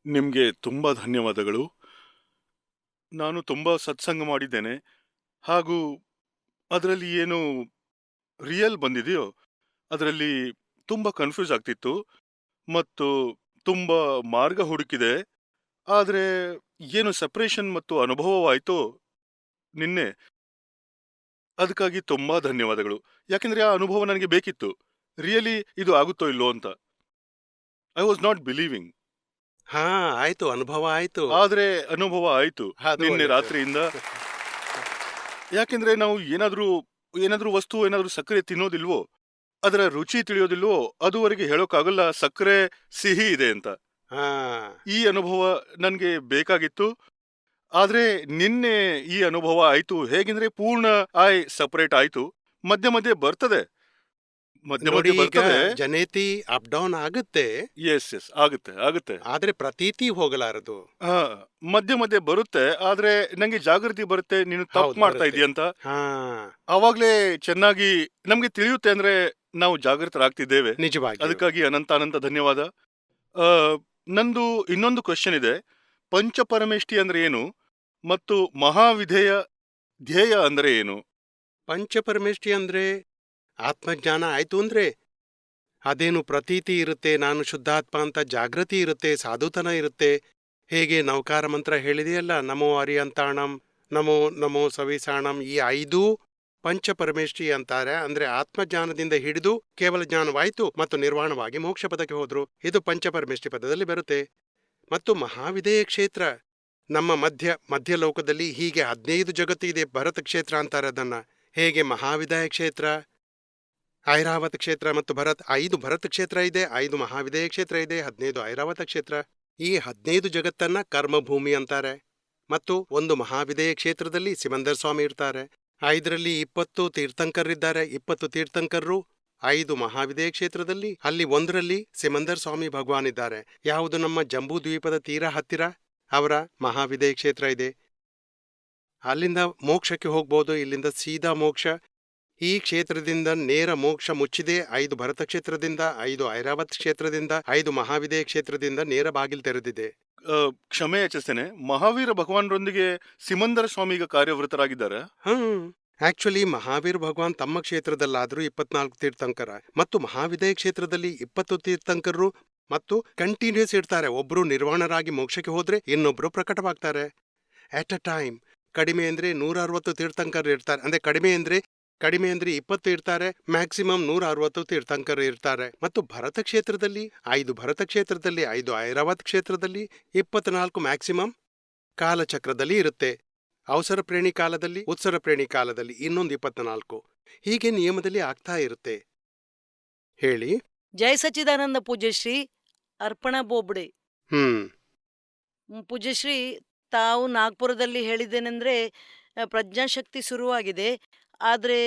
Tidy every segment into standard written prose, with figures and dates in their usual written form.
ನಿಮ್ಗೆ ತುಂಬಾ ಧನ್ಯವಾದಗಳು. ನಾನು ತುಂಬಾ ಸತ್ಸಂಗ ಮಾಡಿದ್ದೇನೆ. ಹಾಗೂ ಅದರಲ್ಲಿ ಏನು ರಿಯಲ್ ಬಂದಿದೆಯೋ, ಅದರಲ್ಲಿ ತುಂಬಾ ಕನ್‌ಫ್ಯೂಸ್ ಆಗ್ತಿತ್ತು ಮತ್ತು ತುಂಬಾ ಮಾರ್ಗ ಹುಡುಕಿದೆ. ಆದ್ರೆ ಏನು ಸೆಪರೇಷನ್ ಮತ್ತು ಅನುಭವವಾಯ್ತೋ ನಿನ್ನೆ, ಅದಕ್ಕಾಗಿ ತುಂಬಾ ಧನ್ಯವಾದಗಳು. ಯಾಕೆಂದ್ರೆ ಆ ಅನುಭವ ನನಗೆ ಬೇಕಿತ್ತು. ರಿಯಲಿ ಇದು ಆಗುತ್ತೋ ಇಲ್ವೋ ಅಂತ. I was not believing. ಹಾ, ಆಯ್ತು, ಅನುಭವ ಆಯ್ತು. ಆದ್ರೆ ಅನುಭವ ಆಯ್ತು ಅದು ನಿನ್ನೆ ಒಳ್ಳೇದು. ರಾತ್ರಿಯಿಂದ. ಯಾಕೆಂದ್ರೆ ನಾವು ಏನಾದ್ರೂ ಏನಾದ್ರೂ ವಸ್ತು ಏನಾದ್ರೂ ಸಕ್ಕರೆ ತಿನ್ನೋದಿಲ್ವೋ, ಅದರ ರುಚಿ ತಿಳಿಯೋದಿಲ್ವೋ, ಅದುವರೆಗೆ ಹೇಳೋಕ್ಕಾಗಲ್ಲ ಸಕ್ಕರೆ ಸಿಹಿ ಇದೆ ಅಂತ. ಹಾ, ಈ ಅನುಭವ ನನ್ಗೆ ಬೇಕಾಗಿತ್ತು. ಆದ್ರೆ ನಿನ್ನೆ ಈ ಅನುಭವ ಆಯ್ತು. ಹೇಗೆಂದ್ರೆ ಪೂರ್ಣ ಆಯ್ ಸಪರೇಟ್ ಆಯ್ತು. ಮಧ್ಯೆ ಮಧ್ಯೆ ಬರ್ತದೆ, ಮಧ್ಯೆ ನೋಡಿ, ಮಧ್ಯೆ ಈಗ ಬರ್ತದೆ. ಜನೇತಿ ಅಪ್ ಡೌನ್ ಆಗುತ್ತೆ, ಎಸ್ ಎಸ್ ಆಗುತ್ತೆ ಆಗುತ್ತೆ. ಆದ್ರೆ ಪ್ರತೀತಿ ಹೋಗಲಾರದು. ಹಾ, ಮಧ್ಯೆ ಮಧ್ಯೆ ಬರುತ್ತೆ. ಆದ್ರೆ ನಂಗೆ ಜಾಗೃತಿ ಬರುತ್ತೆ, ನೀನು ತಪ್ಪು ಹೌದು, ಮಾಡ್ತಾ ಬರುತ್ತೆ. ಇದೀಯಂತ. ಹಾ, ಆವಾಗ್ಲೇ ಚೆನ್ನಾಗಿ ನಮ್ಗೆ ತಿಳಿಯುತ್ತೆ, ಅಂದ್ರೆ ನಾವು ಜಾಗೃತರಾಗ್ತಿದ್ದೇವೆ. ನಿಜವಾಗಿಯೂ. ಅದಕ್ಕಾಗಿ ಅನಂತ ಅನಂತ ಧನ್ಯವಾದ. ಆ, ನಂದು ಇನ್ನೊಂದು ಕ್ವಶನ್ ಇದೆ. ಪಂಚಪರಮೇಷ್ಠಿ ಅಂದ್ರೆ ಏನು ಮತ್ತು ಮಹಾವಿಧೇಯ ಧ್ಯೇಯ ಅಂದ್ರೆ ಏನು? ಪಂಚಪರಮೇಷ್ಠಿ ಅಂದ್ರೆ ಆತ್ಮಜ್ಞಾನ ಆಯ್ತು ಅಂದ್ರೆ ಅದೇನು ಪ್ರತೀತಿ ಇರುತ್ತೆ, ನಾನು ಶುದ್ಧಾತ್ಮ ಅಂತ ಜಾಗೃತಿ ಇರುತ್ತೆ, ಸಾಧುತನ ಇರುತ್ತೆ. ಹೇಗೆ ನೌಕಾರ ಮಂತ್ರ ಹೇಳಿದೆಯಲ್ಲ, ನಮೋ ಅರಿಯಂತಾಣಂ, ನಮೋ ನಮೋ ಸವಿಸಾಣಂ, ಈ 5 ಪಂಚಪರಮೇಷ್ಠಿ ಅಂತಾರೆ. ಅಂದ್ರೆ ಆತ್ಮಜ್ಞಾನದಿಂದ ಹಿಡಿದು ಕೇವಲ ಜ್ಞಾನವಾಯಿತು ಮತ್ತು ನಿರ್ವಾಣವಾಗಿ ಮೋಕ್ಷ ಪದಕ್ಕೆ ಹೋದ್ರು. ಇದು ಪಂಚಪರಮೇಷ್ಠಿ ಪದದಲ್ಲಿ ಬರುತ್ತೆ. ಮತ್ತು ಮಹಾವಿಧೇಯ ಕ್ಷೇತ್ರ ನಮ್ಮ ಮಧ್ಯಲೋಕದಲ್ಲಿ ಹೀಗೆ 15 ಜಗತ್ತು ಇದೆ. ಭರತ ಕ್ಷೇತ್ರ ಅಂತಾರೆ ಅದನ್ನ. ಹೇಗೆ ಮಹಾವಿಧೇಯ ಕ್ಷೇತ್ರ, ಐರಾವತ ಕ್ಷೇತ್ರ ಮತ್ತು 5 ಭರತ ಕ್ಷೇತ್ರ ಇದೆ, 5 ಮಹಾವಿಧೇಯ ಕ್ಷೇತ್ರ ಇದೆ, 15 ಐರಾವತ ಕ್ಷೇತ್ರ. ಈ 15 ಜಗತ್ತನ್ನ ಕರ್ಮಭೂಮಿ ಅಂತಾರೆ. ಮತ್ತು ಒಂದು ಮಹಾವಿಧೇಯ ಕ್ಷೇತ್ರದಲ್ಲಿ ಸಿಮಂದರ್ ಸ್ವಾಮಿ ಇರ್ತಾರೆ. 5ರಲ್ಲಿ 20 ತೀರ್ಥಂಕರಿದ್ದಾರೆ. 20 ತೀರ್ಥಂಕರರು 5 ಮಹಾವಿಧೇಯ ಕ್ಷೇತ್ರದಲ್ಲಿ. ಅಲ್ಲಿ 1ರಲ್ಲಿ ಸಿಮಂದರ್ ಸ್ವಾಮಿ ಭಗವಾನ್ ಇದ್ದಾರೆ. ಯಾವುದು ನಮ್ಮ ಜಂಬೂ ದ್ವೀಪದ ತೀರ ಹತ್ತಿರ ಅವರ ಮಹಾವಿಧೇಯ ಕ್ಷೇತ್ರ ಇದೆ. ಅಲ್ಲಿಂದ ಮೋಕ್ಷಕ್ಕೆ ಹೋಗ್ಬೋದು, ಇಲ್ಲಿಂದ ಸೀದಾ ಮೋಕ್ಷ. ಈ ಕ್ಷೇತ್ರದಿಂದ ನೇರ ಮೋಕ್ಷ ಮುಚ್ಚಿದೆ. 5 ಭರತ ಕ್ಷೇತ್ರದಿಂದ, 5 ಐರಾವತ್ ಕ್ಷೇತ್ರದಿಂದ, 5 ಮಹಾವಿಧೇಯ ಕ್ಷೇತ್ರದಿಂದ ನೇರ ಬಾಗಿಲು ತೆರೆದಿದೆ. ಕ್ಷಮೆ ಯಾಚಿಸ್ತೇನೆ, ಮಹಾವೀರ ಭಗವಾನರೊಂದಿಗೆ ಸಿಮಂದರ ಸ್ವಾಮಿ ಈಗ ಕಾರ್ಯವೃತರಾಗಿದ್ದಾರೆ. ಆಕ್ಚುಲಿ ಮಹಾವೀರ್ ಭಗವಾನ್ ತಮ್ಮ ಕ್ಷೇತ್ರದಲ್ಲಾದರೂ 24 ತೀರ್ಥಂಕರ ಮತ್ತು ಮಹಾವಿಧೇಯ ಕ್ಷೇತ್ರದಲ್ಲಿ 20 ತೀರ್ಥಂಕರರು ಮತ್ತು ಕಂಟಿನ್ಯೂಸ್ ಇರ್ತಾರೆ. ಒಬ್ರು ನಿರ್ವಾಣರಾಗಿ ಮೋಕ್ಷಕ್ಕೆ ಹೋದ್ರೆ ಇನ್ನೊಬ್ರು ಪ್ರಕಟವಾಗ್ತಾರೆ. ಅಟ್ ಅ ಟೈಮ್ ಕಡಿಮೆ ಅಂದ್ರೆ 160 ತೀರ್ಥಂಕರು ಇರ್ತಾರೆ. ಅಂದ್ರೆ ಕಡಿಮೆ ಅಂದ್ರೆ 20 ಇರ್ತಾರೆ, ಮ್ಯಾಕ್ಸಿಮಮ್ 160 ತೀರ್ಥಂಕರು ಇರ್ತಾರೆ. ಮತ್ತು ಭರತ ಕ್ಷೇತ್ರದಲ್ಲಿ 5 ಭರತ ಕ್ಷೇತ್ರದಲ್ಲಿ, 5 ಐರಾವತ್ ಕ್ಷೇತ್ರದಲ್ಲಿ 24 ಮ್ಯಾಕ್ಸಿಮಮ್ ಕಾಲಚಕ್ರದಲ್ಲಿ ಇರುತ್ತೆ. ಅವಸರ ಪ್ರೇಣಿ ಕಾಲದಲ್ಲಿ, ಉತ್ಸರ ಪ್ರೇಣಿ ಕಾಲದಲ್ಲಿ ಇನ್ನೊಂದು 24. ಹೀಗೆ ನಿಯಮದಲ್ಲಿ ಆಗ್ತಾ ಇರುತ್ತೆ. ಹೇಳಿ. ಜಯ ಸಚ್ಚಿದಾನಂದ ಪೂಜ್ಯಶ್ರೀ ಅರ್ಪಣಾ ಬೋಬ್ಡೆ. ಪೂಜ್ಯಶ್ರೀ, ತಾವು ನಾಗ್ಪುರದಲ್ಲಿ ಹೇಳಿದ್ದೇನೆಂದ್ರೆ ಪ್ರಜ್ಞಾಶಕ್ತಿ ಶುರುವಾಗಿದೆ, ಆದ್ರೆ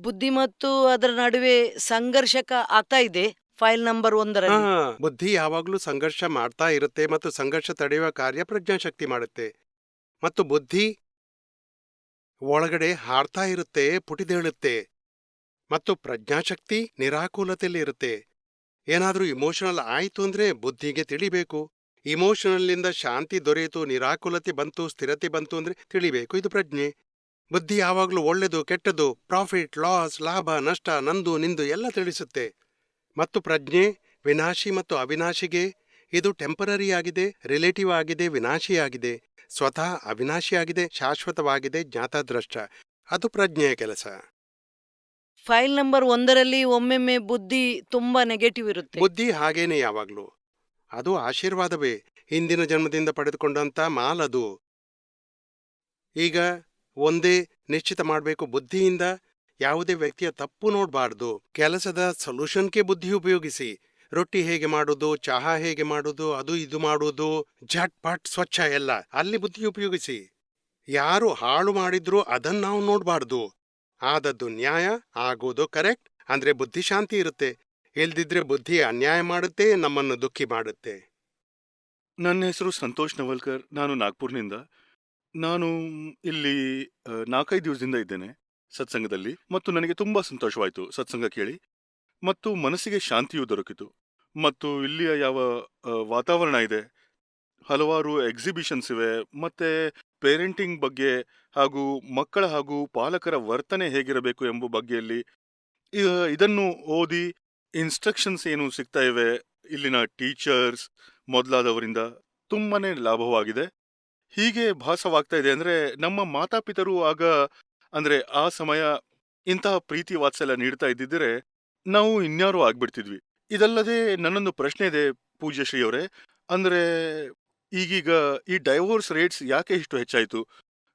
ಬುದ್ಧಿ ಮತ್ತು ಅದರ ನಡುವೆ ಸಂಘರ್ಷಕ ಆಗ್ತಾ ಇದೆ. ಫೈಲ್ ನಂಬರ್ 1ರಲ್ಲಿ ಬುದ್ಧಿ ಯಾವಾಗ್ಲೂ ಸಂಘರ್ಷ ಮಾಡ್ತಾ ಇರುತ್ತೆ ಮತ್ತು ಸಂಘರ್ಷ ತಡೆಯುವ ಕಾರ್ಯ ಪ್ರಜ್ಞಾಶಕ್ತಿ ಮಾಡುತ್ತೆ. ಮತ್ತು ಬುದ್ಧಿ ಒಳಗಡೆ ಹಾರ್ತಾ ಇರುತ್ತೆ, ಪುಟಿದೇಳುತ್ತೆ. ಮತ್ತು ಪ್ರಜ್ಞಾಶಕ್ತಿ ನಿರಾಕೂಲತೆಯಲ್ಲಿ ಇರುತ್ತೆ. ಏನಾದ್ರೂ ಇಮೋಷನಲ್ ಆಯ್ತು ಅಂದ್ರೆ ಬುದ್ಧಿಗೆ ತಿಳಿಬೇಕು. ಇಮೋಷನಲ್ಲಿಂದ ಶಾಂತಿ ದೊರೆಯಿತು, ನಿರಾಕುಲತೆ ಬಂತು, ಸ್ಥಿರತೆ ಬಂತು ಅಂದ್ರೆ ತಿಳಿಬೇಕು, ಇದು ಪ್ರಜ್ಞೆ. ಬುದ್ಧಿ ಯಾವಾಗ್ಲೂ ಒಳ್ಳೆದು ಕೆಟ್ಟದು, ಪ್ರಾಫಿಟ್ ಲಾಸ್, ಲಾಭ ನಷ್ಟ, ನಂದು ನಿಂದು ಎಲ್ಲ ತಿಳಿಸುತ್ತೆ. ಮತ್ತು ಪ್ರಜ್ಞೆ ವಿನಾಶಿ ಮತ್ತು ಅವಿನಾಶಿಗೆ ಇದು ಟೆಂಪರರಿ ಆಗಿದೆ, ರಿಲೇಟಿವ್ ಆಗಿದೆ, ವಿನಾಶಿಯಾಗಿದೆ, ಸ್ವತಃ ಅವಿನಾಶಿಯಾಗಿದೆ, ಶಾಶ್ವತವಾಗಿದೆ, ಜ್ಞಾತದೃಷ್ಟ. ಅದು ಪ್ರಜ್ಞೆಯ ಕೆಲಸ. ಫೈಲ್ ನಂಬರ್ 1ರಲ್ಲಿ ಒಮ್ಮೆಮ್ಮೆ ಬುದ್ಧಿ ತುಂಬಾ ನೆಗೆಟಿವ್ ಇರುತ್ತೆ. ಬುದ್ಧಿ ಹಾಗೇನೆ ಯಾವಾಗ್ಲೂ. ಅದು ಆಶೀರ್ವಾದವೇ, ಹಿಂದಿನ ಜನ್ಮದಿಂದ ಪಡೆದುಕೊಂಡಂತ ಮಾಲದು. ಈಗ ಒಂದೇ ನಿಶ್ಚಿತ ಮಾಡಬೇಕು, ಬುದ್ಧಿಯಿಂದ ಯಾವುದೇ ವ್ಯಕ್ತಿಯ ತಪ್ಪು ನೋಡಬಾರ್ದು. ಕೆಲಸದ ಸೊಲ್ಯೂಷನ್ಗೆ ಬುದ್ಧಿ ಉಪಯೋಗಿಸಿ. ರೊಟ್ಟಿ ಹೇಗೆ ಮಾಡುವುದು, ಚಹಾ ಹೇಗೆ ಮಾಡುವುದು, ಅದು ಇದು ಮಾಡುವುದು, ಝಟ್ ಪಟ್ ಸ್ವಚ್ಛ ಎಲ್ಲ ಅಲ್ಲಿ ಬುದ್ಧಿ ಉಪಯೋಗಿಸಿ. ಯಾರು ಹಾಳು ಮಾಡಿದ್ರೂ ಅದನ್ನ ನಾವು ನೋಡಬಾರ್ದು. ಆದದ್ದು ನ್ಯಾಯ, ಆಗೋದು ಕರೆಕ್ಟ್ ಅಂದ್ರೆ ಬುದ್ಧಿ ಶಾಂತಿ ಇರುತ್ತೆ. ಇಲ್ದಿದ್ರೆ ಬುದ್ಧಿ ಅನ್ಯಾಯ ಮಾಡುತ್ತೆ, ನಮ್ಮನ್ನು ದುಃಖಿ ಮಾಡುತ್ತೆ. ನನ್ನ ಹೆಸರು ಸಂತೋಷ್ ನವಲ್ಕರ್. ನಾನು ನಾಗ್ಪುರ್ನಿಂದ. ನಾನು ಇಲ್ಲಿ 4-5 ದಿವಸದಿಂದ ಇದ್ದೇನೆ ಸತ್ಸಂಗದಲ್ಲಿ, ಮತ್ತು ನನಗೆ ತುಂಬಾ ಸಂತೋಷವಾಯಿತು ಸತ್ಸಂಗ ಕೇಳಿ, ಮತ್ತು ಮನಸ್ಸಿಗೆ ಶಾಂತಿಯೂ ದೊರಕಿತು. ಮತ್ತು ಇಲ್ಲಿಯ ಯಾವ ವಾತಾವರಣ ಇದೆ, ಹಲವಾರು ಎಕ್ಸಿಬಿಷನ್ಸ್ ಇವೆ, ಮತ್ತೆ ಪೇರೆಂಟಿಂಗ್ ಬಗ್ಗೆ ಹಾಗೂ ಮಕ್ಕಳ ಹಾಗೂ ಪಾಲಕರ ವರ್ತನೆ ಹೇಗಿರಬೇಕು ಎಂಬ ಬಗ್ಗೆಯಲ್ಲಿ ಇದನ್ನು ಓದಿ ಇನ್ಸ್ಟ್ರಕ್ಷನ್ಸ್ ಏನು ಸಿಗ್ತಾ ಇವೆ ಇಲ್ಲಿನ ಟೀಚರ್ಸ್ ಮೊದಲಾದವರಿಂದ ತುಂಬಾನೇ ಲಾಭವಾಗಿದೆ. ಹೀಗೆ ಭಾಸವಾಗ್ತಾ ಇದೆ ಅಂದ್ರೆ ನಮ್ಮ ಮಾತಾಪಿತರು ಆಗ ಅಂದ್ರೆ ಆ ಸಮಯ ಇಂತಹ ಪ್ರೀತಿ ವಾತ್ಸಲ್ಯ ನೀಡ್ತಾ ಇದ್ದಿದ್ರೆ ನಾವು ಇನ್ಯಾರೋ ಆಗ್ಬಿಡ್ತಿದ್ವಿ. ಇದಲ್ಲದೆ ನನ್ನೊಂದು ಪ್ರಶ್ನೆ ಇದೆ ಪೂಜ್ಯಶ್ರೀ ಅವರೇ, ಅಂದ್ರೆ ಈಗೀಗ ಈ ಡೈವೋರ್ಸ್ ರೇಟ್ಸ್ ಯಾಕೆ ಇಷ್ಟು ಹೆಚ್ಚಾಯಿತು?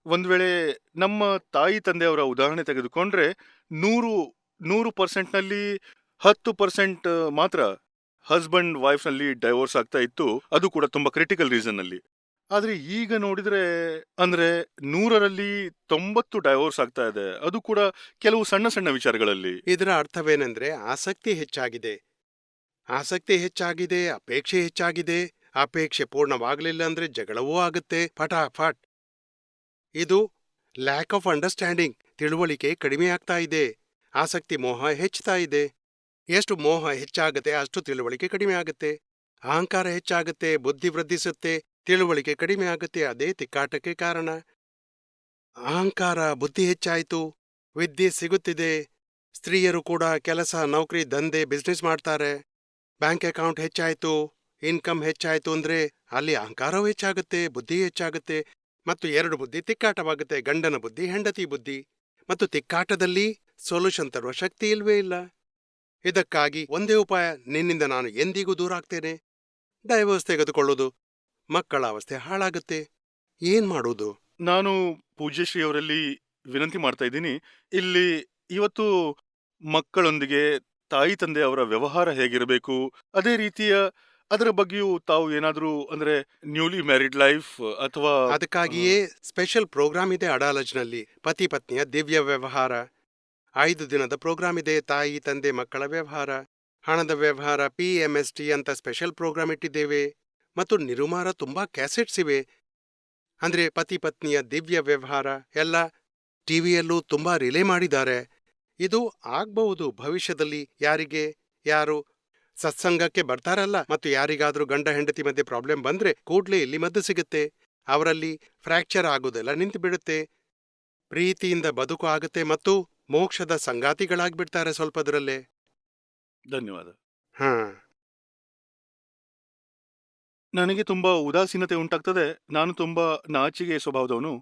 ಒಂದ್ ವೇಳೆ ನಮ್ಮ ತಾಯಿ ತಂದೆಯವರ ಉದಾಹರಣೆ ತೆಗೆದುಕೊಂಡ್ರೆ 100% 10% ಮಾತ್ರ ಹಸ್ಬೆಂಡ್ ವೈಫ್ ನಲ್ಲಿ ಡೈವೋರ್ಸ್ ಆಗ್ತಾ ಇತ್ತು, ಅದು ಕೂಡ ತುಂಬಾ ಕ್ರಿಟಿಕಲ್ ರೀಸನ್ ಅಲ್ಲಿ. ಆದ್ರೆ ಈಗ ನೋಡಿದ್ರೆ ಅಂದ್ರೆ 100ರಲ್ಲಿ 90 ಡೈವೋರ್ಸ್ ಆಗ್ತಾ ಇದೆ, ಅದು ಕೂಡ ಕೆಲವು ಸಣ್ಣ ಸಣ್ಣ ವಿಚಾರಗಳಲ್ಲಿ. ಇದರ ಅರ್ಥವೇನೆಂದ್ರೆ ಆಸಕ್ತಿ ಹೆಚ್ಚಾಗಿದೆ. ಆಸಕ್ತಿ ಹೆಚ್ಚಾಗಿದೆ, ಅಪೇಕ್ಷೆ ಹೆಚ್ಚಾಗಿದೆ. ಅಪೇಕ್ಷೆ ಪೂರ್ಣವಾಗಲಿಲ್ಲ ಅಂದ್ರೆ ಜಗಳವೂ ಆಗುತ್ತೆ ಫಟಾಫಟ್. ಇದು ಲ್ಯಾಕ್ ಆಫ್ ಅಂಡರ್ಸ್ಟ್ಯಾಂಡಿಂಗ್, ತಿಳುವಳಿಕೆ ಕಡಿಮೆ ಆಗ್ತಾ ಇದೆ. ಆಸಕ್ತಿ ಮೋಹ ಹೆಚ್ಚುತ್ತಾ ಇದೆ. ಎಷ್ಟು ಮೋಹ ಹೆಚ್ಚಾಗುತ್ತೆ ಅಷ್ಟು ತಿಳುವಳಿಕೆ ಕಡಿಮೆ ಆಗುತ್ತೆ. ಅಹಂಕಾರ ಹೆಚ್ಚಾಗುತ್ತೆ, ಬುದ್ಧಿ ವೃದ್ಧಿಸುತ್ತೆ, ತಿಳುವಳಿಕೆ ಕಡಿಮೆ ಆಗುತ್ತೆ. ಅದೇ ತಿಕ್ಕಾಟಕ್ಕೆ ಕಾರಣ. ಅಹಂಕಾರ ಬುದ್ಧಿ ಹೆಚ್ಚಾಯಿತು, ವಿದ್ಯೆ ಸಿಗುತ್ತಿದೆ, ಸ್ತ್ರೀಯರು ಕೂಡ ಕೆಲಸ ನೌಕರಿ ದಂಧೆ ಬಿಸ್ನೆಸ್ ಮಾಡ್ತಾರೆ, ಬ್ಯಾಂಕ್ ಅಕೌಂಟ್ ಹೆಚ್ಚಾಯಿತು, ಇನ್ಕಮ್ ಹೆಚ್ಚಾಯಿತು ಅಂದ್ರೆ ಅಲ್ಲಿ ಅಹಂಕಾರವೂ ಹೆಚ್ಚಾಗುತ್ತೆ, ಬುದ್ಧಿ ಹೆಚ್ಚಾಗುತ್ತೆ. ಮತ್ತು ಎರಡು ಬುದ್ಧಿ ತಿಕ್ಕಾಟವಾಗುತ್ತೆ, ಗಂಡನ ಬುದ್ಧಿ ಹೆಂಡತಿ ಬುದ್ಧಿ. ಮತ್ತು ತಿಕ್ಕಾಟದಲ್ಲಿ ಸೊಲ್ಯೂಷನ್ ತರುವ ಶಕ್ತಿ ಇಲ್ವೇ ಇಲ್ಲ. ಇದಕ್ಕಾಗಿ ಒಂದೇ ಉಪಾಯ, ನಿನ್ನಿಂದ ನಾನು ಎಂದಿಗೂ ದೂರ ಆಗ್ತೇನೆ, ಡೈವೋರ್ಸ್ ತೆಗೆದುಕೊಳ್ಳುವುದು. ಮಕ್ಕಳ ಅವಸ್ಥೆ ಹಾಳಾಗುತ್ತೆ. ಏನ್ ಮಾಡುವುದು? ನಾನು ಪೂಜ್ಯಶ್ರೀ ಅವರಲ್ಲಿ ವಿನಂತಿ ಮಾಡ್ತಾ ಇದ್ದೀನಿ, ಇಲ್ಲಿ ಇವತ್ತು ಮಕ್ಕಳೊಂದಿಗೆ ತಾಯಿ ತಂದೆ ಅವರ ವ್ಯವಹಾರ ಹೇಗಿರಬೇಕು, ಅದೇ ರೀತಿಯ ಅದರ ಬಗ್ಗೆಯೂ ತಾವು ಏನಾದ್ರೂ ಅಂದ್ರೆ ನ್ಯೂಲಿ ಮ್ಯಾರಿಡ್ ಲೈಫ್ ಅಥವಾ ಅದಕ್ಕಾಗಿಯೇ ಸ್ಪೆಷಲ್ ಪ್ರೋಗ್ರಾಮ್ ಇದೆ ಅಡಾಲಜ್ನಲ್ಲಿ, ಪತಿ ಪತ್ನಿಯ ದಿವ್ಯ ವ್ಯವಹಾರ. 5 ದಿನದ ಪ್ರೋಗ್ರಾಮ್ ಇದೆ. ತಾಯಿ ತಂದೆ ಮಕ್ಕಳ ವ್ಯವಹಾರ, ಹಣದ ವ್ಯವಹಾರ, PMST ಅಂತ ಸ್ಪೆಷಲ್ ಪ್ರೋಗ್ರಾಮ್ ಇಟ್ಟಿದ್ದೇವೆ. ಮತ್ತು ನಿರುಮಾರ ತುಂಬಾ ಕ್ಯಾಸೆಟ್ಸ್ ಇವೆ. ಅಂದ್ರೆ ಪತಿ ಪತ್ನಿಯ ದಿವ್ಯ ವ್ಯವಹಾರ ಎಲ್ಲ ಟಿವಿಯಲ್ಲೂ ತುಂಬಾ ರಿಲೇ ಮಾಡಿದ್ದಾರೆ. ಇದು ಆಗ್ಬಹುದು ಭವಿಷ್ಯದಲ್ಲಿ. ಯಾರು ಸತ್ಸಂಗಕ್ಕೆ ಬರ್ತಾರಲ್ಲ, ಮತ್ತು ಯಾರಿಗಾದ್ರೂ ಗಂಡ ಹೆಂಡತಿ ಮಧ್ಯೆ ಪ್ರಾಬ್ಲಮ್ ಬಂದ್ರೆ ಕೂಡ್ಲೇ ಇಲ್ಲಿ ಮದ್ದು ಸಿಗುತ್ತೆ. ಅವರಲ್ಲಿ ಫ್ರ್ಯಾಕ್ಚರ್ ಆಗೋದೆಲ್ಲ ನಿಂತು ಬಿಡುತ್ತೆ, ಪ್ರೀತಿಯಿಂದ ಬದುಕು ಆಗುತ್ತೆ, ಮತ್ತು ಮೋಕ್ಷದ ಸಂಗಾತಿಗಳಾಗ್ಬಿಡ್ತಾರೆ ಸ್ವಲ್ಪದ್ರಲ್ಲೇ. ಧನ್ಯವಾದ. ಹಾ, ನನಗೆ ತುಂಬಾ ಉದಾಸೀನತೆ ಉಂಟಾಗ್ತದೆ. ನಾನು ತುಂಬಾ ನಾಚಿಕೆ ಸ್ವಭಾವದವನು.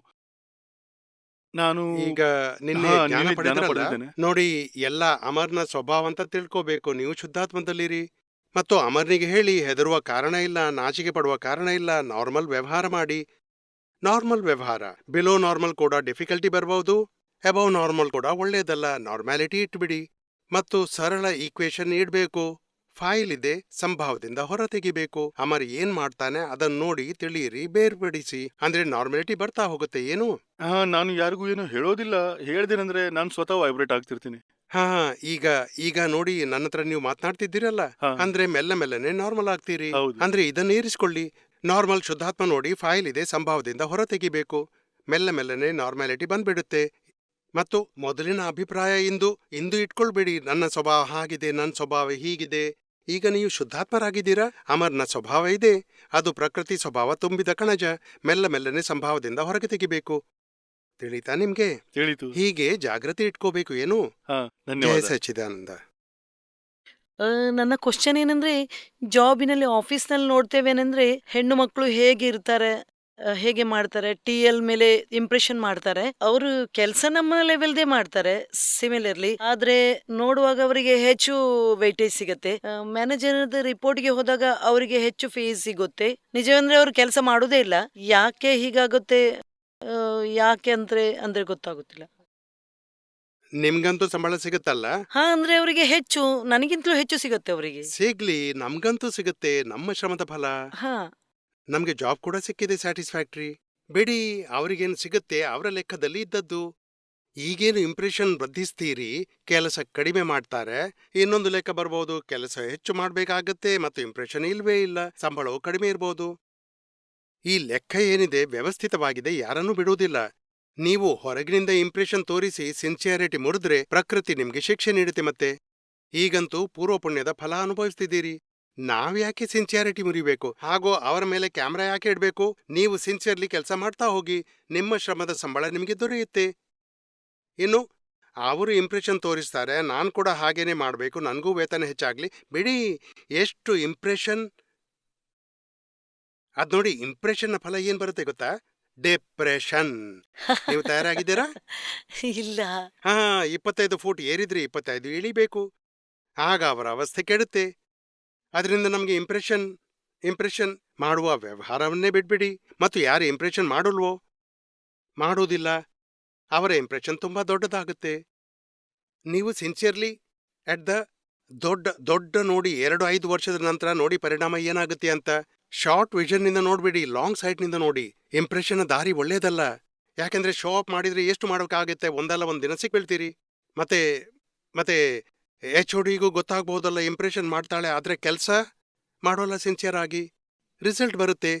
ನಾನು ಈಗ ನಿನ್ನೆ ಹಾ, ಜ್ಞಾನ ನಿನ್ನೆ ಜ್ಞಾನ ಪಡೆದ್ರಲ್ಲ, ಪಡೆದಿದ್ದೇನೆ. ನೋಡಿ, ಎಲ್ಲ ಅಮರ್ನ ಸ್ವಭಾವ ಅಂತ ತಿಳ್ಕೋಬೇಕು. ನೀವು ಶುದ್ಧಾತ್ಮದಲ್ಲಿರಿ. ಮತ್ತು ಅಮರ್ನಿಗೆ ಹೇಳಿ, ಹೆದರುವ ಕಾರಣ ಇಲ್ಲ, ನಾಚಿಕೆ ಪಡುವ ಕಾರಣ ಇಲ್ಲ, ನಾರ್ಮಲ್ ವ್ಯವಹಾರ ಮಾಡಿ. ನಾರ್ಮಲ್ ವ್ಯವಹಾರ. ಬಿಲೋ ನಾರ್ಮಲ್ ಕೂಡ ಡಿಫಿಕಲ್ಟಿ ಬರ್ಬಹುದು, ಅಬೌವ್ ನಾರ್ಮಲ್ ಕೂಡ ಒಳ್ಳೇದಲ್ಲ. ನಾರ್ಮ್ಯಾಲಿಟಿ ಇಟ್ಬಿಡಿ ಮತ್ತು ಸರಳ ಈಕ್ವೇಶನ್ ಇಡ್ಬೇಕು. ಫೈಲ್ ಇದೆ, ಸಂಭಾವದಿಂದ ಹೊರ ತೆಗಿಬೇಕು. ಅಮರ್ ಏನ್ ಮಾಡ್ತಾನೆ ಅದನ್ನ ನೋಡಿ ತಿಳಿಯಿರಿ, ಬೇರ್ಪಡಿಸಿ. ಅಂದ್ರೆ ನಾರ್ಮ್ಯಾಲಿಟಿ ಬರ್ತಾ ಹೋಗುತ್ತೆ. ಏನು? ನಾನು ಯಾರಿಗೂ ಏನು ಹೇಳೋದಿಲ್ಲ. ಹೇಳ್ದೇನಂದ್ರೆ ನಾನು ಸ್ವತಃ ವೈಬ್ರೇಟ್ ಆಗ್ತಿರ್ತೀನಿ. ಹಾ, ಈಗ ನೋಡಿ, ನನ್ನ ಹತ್ರ ನೀವು ಮಾತನಾಡ್ತಿದ್ದೀರಲ್ಲ, ಹಾ, ಅಂದ್ರೆ ಮೆಲ್ಲ ಮೆಲ್ಲನೆ ನಾರ್ಮಲ್ ಆಗ್ತೀರಿ. ಹೌದು. ಅಂದ್ರೆ ಇದನ್ನ ಇರಿಸ್ಕೊಳ್ಳಿ. ನಾರ್ಮಲ್ ಶುದ್ಧಾತ್ಮ ನೋಡಿ, ಫೈಲ್ ಇದೆ, ಸಂಭಾವದಿಂದ ಹೊರ ತೆಗಿಬೇಕು. ಮೆಲ್ಲ ಮೆಲ್ಲನೆ ನಾರ್ಮ್ಯಾಲಿಟಿ ಬಂದ್ಬಿಡುತ್ತೆ. ಮತ್ತು ಮೊದಲಿನ ಅಭಿಪ್ರಾಯ ಇಂದು ಇಟ್ಕೊಳ್ಬೇಡಿ, ನನ್ನ ಸ್ವಭಾವ ಹಾಗಿದೆ, ನನ್ನ ಸ್ವಭಾವ ಹೀಗಿದೆ. ಈಗ ನೀವು ಶುದ್ಧಾತ್ಮರಾಗಿದ್ದೀರಾ, ಅಮರ್ನ ಸ್ವಭಾವ ಇದೆ, ಅದು ಪ್ರಕೃತಿ ಸ್ವಭಾವ ತುಂಬಿದ ಕಣಜ. ಮೆಲ್ಲ ಮೆಲ್ಲನೆ ಸಂಭಾವದಿಂದ ಹೊರಗೆ ತೆಗಿಬೇಕು. ತಿಳಿತಾ ನಿಮ್ಗೆ? ತಿಳಿತು. ಹೀಗೆ ಜಾಗೃತಿ ಇಟ್ಕೋಬೇಕು. ಏನು? ಹಾ, ಜಯ ಧನ್ಯವಾದ. ಸಚ್ಚಿದಾನಂದ. ನನ್ನ ಕ್ವಶನ್ ಏನಂದ್ರೆ, ಜಾಬಿನಲ್ಲಿ ಆಫೀಸ್ನಲ್ಲಿ ನೋಡ್ತೇವೇನೆಂದ್ರೆ ಹೆಣ್ಣು ಮಕ್ಕಳು ಹೇಗೆ ಇರ್ತಾರೆ, ಹೇಗೆ ಮಾಡ್ತಾರೆ, TL ಮೇಲೆ ಇಂಪ್ರೆಷನ್ ಮಾಡ್ತಾರೆ. ಅವರು ಕೆಲಸ ನಮ್ಮ ಲೆವೆಲ್ದೇ ಮಾಡ್ತಾರೆ ಸಿಮಿಲರ್ಲಿ, ಆದ್ರೆ ನೋಡುವಾಗ ಅವರಿಗೆ ಹೆಚ್ಚು ವೈಟೇಜ್ ಸಿಗತ್ತೆ. ಮ್ಯಾನೇಜರ್ ರಿಪೋರ್ಟ್ಗೆ ಹೋದಾಗ ಅವರಿಗೆ ಹೆಚ್ಚು ಫೀಸ್ ಸಿಗುತ್ತೆ. ನಿಜವಂದ್ರೆ ಅವ್ರು ಕೆಲಸ ಮಾಡೋದೇ ಇಲ್ಲ. ಯಾಕೆ ಹೀಗಾಗುತ್ತೆ, ಯಾಕೆ ಅಂದ್ರೆ ಗೊತ್ತಾಗುತ್ತಿಲ್ಲ. ನಿಮ್ಗಂತೂ ಸಂಬಳ ಸಿಗುತ್ತಲ್ಲ? ಅಂದ್ರೆ ಅವರಿಗೆ ಹೆಚ್ಚು, ನನಗಿಂತಲೂ ಹೆಚ್ಚು ಸಿಗುತ್ತೆ ಅವರಿಗೆ. ಸಿಗ್ಲಿ, ನಮ್ಗಂತೂ ಸಿಗುತ್ತೆ, ನಮ್ಮ ಶ್ರಮದ ಫಲ. ಹಾ, ನಮ್ಗೆ ಜಾಬ್ ಕೂಡ ಸಿಕ್ಕಿದೆ, ಸ್ಯಾಟಿಸ್ಫ್ಯಾಕ್ಟ್ರಿ. ಬಿಡಿ, ಅವ್ರಿಗೇನು ಸಿಗುತ್ತೆ ಅವರ ಲೆಕ್ಕದಲ್ಲಿ ಇದ್ದದ್ದು. ಈಗೇನು ಇಂಪ್ರೆಷನ್ ವೃದ್ಧಿಸ್ತೀರಿ, ಕೆಲಸ ಕಡಿಮೆ ಮಾಡ್ತಾರೆ. ಇನ್ನೊಂದು ಲೆಕ್ಕ ಬರ್ಬೋದು, ಕೆಲಸ ಹೆಚ್ಚು ಮಾಡ್ಬೇಕಾಗತ್ತೆ ಮತ್ತು ಇಂಪ್ರೆಷನ್ ಇಲ್ವೇ ಇಲ್ಲ, ಸಂಬಳವೂ ಕಡಿಮೆ ಇರ್ಬೋದು. ಈ ಲೆಕ್ಕ ಏನಿದೆ ವ್ಯವಸ್ಥಿತವಾಗಿದೆ, ಯಾರನ್ನೂ ಬಿಡುವುದಿಲ್ಲ. ನೀವು ಹೊರಗಿನಿಂದ ಇಂಪ್ರೆಷನ್ ತೋರಿಸಿ ಸಿನ್ಸಿಯಾರಿಟಿ ಮುರಿದ್ರೆ ಪ್ರಕೃತಿ ನಿಮ್ಗೆ ಶಿಕ್ಷೆ ನೀಡುತ್ತೆ. ಮತ್ತೆ ಈಗಂತೂ ಪೂರ್ವ ಪುಣ್ಯದ ಫಲ ಅನುಭವಿಸ್ತಿದ್ದೀರಿ. ನಾವ್ಯಾಕೆ ಸಿನ್ಸಿಯಾರಿಟಿ ಮುರಿಬೇಕು? ಹಾಗೂ ಅವರ ಮೇಲೆ ಕ್ಯಾಮ್ರಾ ಯಾಕೆ ಇಡಬೇಕು? ನೀವು ಸಿನ್ಸಿಯರ್ಲಿ ಕೆಲಸ ಮಾಡ್ತಾ ಹೋಗಿ, ನಿಮ್ಮ ಶ್ರಮದ ಸಂಬಳ ನಿಮಗೆ ದೊರೆಯುತ್ತೆ. ಇನ್ನು ಅವರು ಇಂಪ್ರೆಷನ್ ತೋರಿಸ್ತಾರೆ, ನಾನು ಕೂಡ ಹಾಗೇನೆ ಮಾಡಬೇಕು, ನನಗೂ ವೇತನ ಹೆಚ್ಚಾಗ್ಲಿ, ಬಿಡಿ. ಎಷ್ಟು ಇಂಪ್ರೆಷನ್, ಅದ್ ನೋಡಿ, ಇಂಪ್ರೆಷನ್ನ ಫಲ ಏನ್ ಬರುತ್ತೆ ಗೊತ್ತಾ? ಡಿಪ್ರೆಷನ್. ನೀವು ತಯಾರಾಗಿದ್ದೀರಾ? ಇಲ್ಲ. ಹಾ, 25 ಫೂಟ್ ಏರಿದ್ರೆ 25 ಇಳಿಬೇಕು. ಆಗ ಅವರ ಅವಸ್ಥೆ ಕೆಡುತ್ತೆ. ಅದರಿಂದ ನಮಗೆ ಇಂಪ್ರೆಷನ್ ಮಾಡುವ ವ್ಯವಹಾರವನ್ನೇ ಬಿಟ್ಬಿಡಿ. ಮತ್ತು ಯಾರು ಇಂಪ್ರೆಷನ್ ಮಾಡುವುದಿಲ್ಲ, ಅವರ ಇಂಪ್ರೆಷನ್ ತುಂಬಾ ದೊಡ್ಡದಾಗುತ್ತೆ. ನೀವು ಸಿನ್ಸಿಯರ್ಲಿ ಅಟ್ ದ ದೊಡ್ಡ ನೋಡಿ 2-5 ವರ್ಷದ ನಂತರ ನೋಡಿ ಪರಿಣಾಮ ಏನಾಗುತ್ತೆ ಅಂತ. ಶಾರ್ಟ್ ವಿಷನ್ನಿಂದ ನೋಡ್ಬಿಡಿ, ಲಾಂಗ್ ಸೈಟ್ನಿಂದ ನೋಡಿ. ಇಂಪ್ರೆಷನ್ ದಾರಿ ಒಳ್ಳೇದಲ್ಲ. ಯಾಕೆಂದ್ರೆ ಶೋ ಆಫ್ ಮಾಡಿದ್ರೆ ಎಷ್ಟು ಮಾಡೋಕ್ಕಾಗುತ್ತೆ? ಒಂದಲ್ಲ ಒಂದು ದಿನ ಸಿಕ್ಬೀಳ್ತೀರಿ. ಮತ್ತೆ HODಗೂ ಗೊತ್ತಾಗ್ಬಹುದಲ್ಲ, ಇಂಪ್ರೆಷನ್ ಮಾಡ್ತಾಳೆ, ಆದ್ರೆ ಕೆಲಸ ಮಾಡೋಲ್ಲ ಸಿನ್ಸಿಯರ್ ಆಗಿ. ರಿಸಲ್ಟ್ ಬರುತ್ತೆ.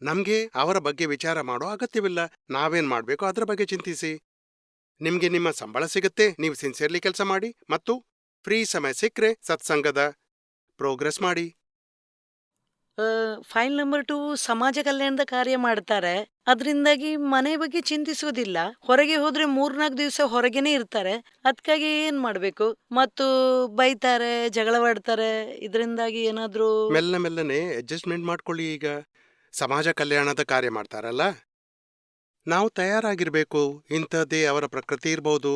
ನಮ್ಗೆ ಅವರ ಬಗ್ಗೆ ವಿಚಾರ ಮಾಡೋ ಅಗತ್ಯವಿಲ್ಲ. ನಾವೇನ್ ಮಾಡ್ಬೇಕೋ ಅದ್ರ ಬಗ್ಗೆ ಚಿಂತಿಸಿ. ನಿಮ್ಗೆ ನಿಮ್ಮ ಸಂಬಳ ಸಿಗುತ್ತೆ, ನೀವು ಸಿನ್ಸಿಯರ್ಲಿ ಕೆಲಸ ಮಾಡಿ, ಮತ್ತು ಫ್ರೀ ಸಮಯ ಸಿಕ್ಕರೆ ಸತ್ಸಂಗದ ಪ್ರೋಗ್ರೆಸ್ ಮಾಡಿ. ಫೈಲ್ ನಂಬರ್ 2 ಸಮಾಜ ಕಲ್ಯಾಣದ ಕಾರ್ಯ ಮಾಡ್ತಾರೆ. ಅದರಿಂದಾಗಿ ಮನೆ ಬಗ್ಗೆ ಚಿಂತಿಸೋದಿಲ್ಲ. ಹೊರಗೆ ಹೋದ್ರೆ 3-4 ದಿವಸ ಹೊರಗೇನೆ ಇರ್ತಾರೆ. ಅದಕ್ಕಾಗಿ ಏನ್ ಮಾಡ್ಬೇಕು? ಮತ್ತು ಬೈತಾರೆ, ಜಗಳವಾಡ್ತಾರೆ. ಇದರಿಂದಾಗಿ ಏನಾದ್ರೂ ಮೆಲ್ಲನೆ ಅಡ್ಜಸ್ಟ್ಮೆಂಟ್ ಮಾಡ್ಕೊಳ್ಳಿ. ಈಗ ಸಮಾಜ ಕಲ್ಯಾಣದ ಕಾರ್ಯ ಮಾಡ್ತಾರಲ್ಲ, ನಾವು ತಯಾರಾಗಿರ್ಬೇಕು. ಇಂಥದ್ದೇ ಅವರ ಪ್ರಕೃತಿ ಇರ್ಬೋದು.